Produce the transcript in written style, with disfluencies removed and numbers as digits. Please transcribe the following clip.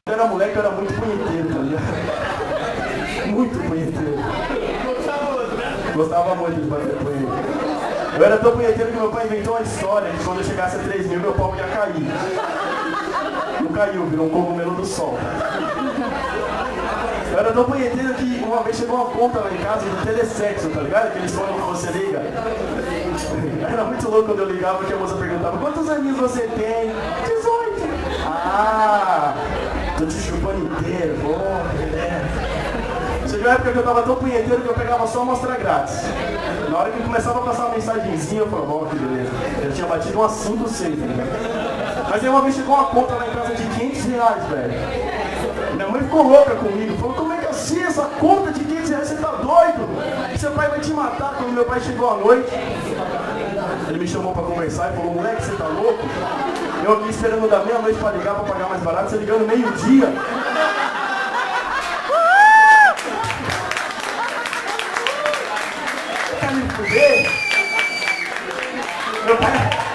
eu era moleque, eu era muito punheteiro, tá ligado? Muito punheteiro. Gostava muito de bater punheta. Eu era tão punheteiro que meu pai inventou uma história de quando eu chegasse a 3.000, meu pau ia cair. Não caiu, virou um cogumelo do sol. Eu era tão punheteiro que uma vez chegou uma conta lá em casa de telesexo, tá ligado? Aqueles fones que você liga. Era muito louco quando eu ligava que a moça perguntava: quantos aninhos você tem? 18. Ah, tô te chupando inteiro, porra. Chegou a época que eu tava tão punheteiro que eu pegava só amostra grátis. Na hora que começava a passar uma mensagenzinha, eu falava: ó, que beleza. Eu tinha batido umas 5 ou 6, né? Mas aí uma vez chegou uma conta lá em casa de R$500, velho. Minha mãe ficou louca comigo, falou: como é que assim essa conta de R$500, você tá doido? Seu pai vai te matar. Quando meu pai chegou à noite, ele me chamou pra conversar e falou: moleque, você tá louco? Eu aqui esperando da meia-noite pra ligar, pra pagar mais barato, você ligando meio-dia. Quer me fuder? Meu pai...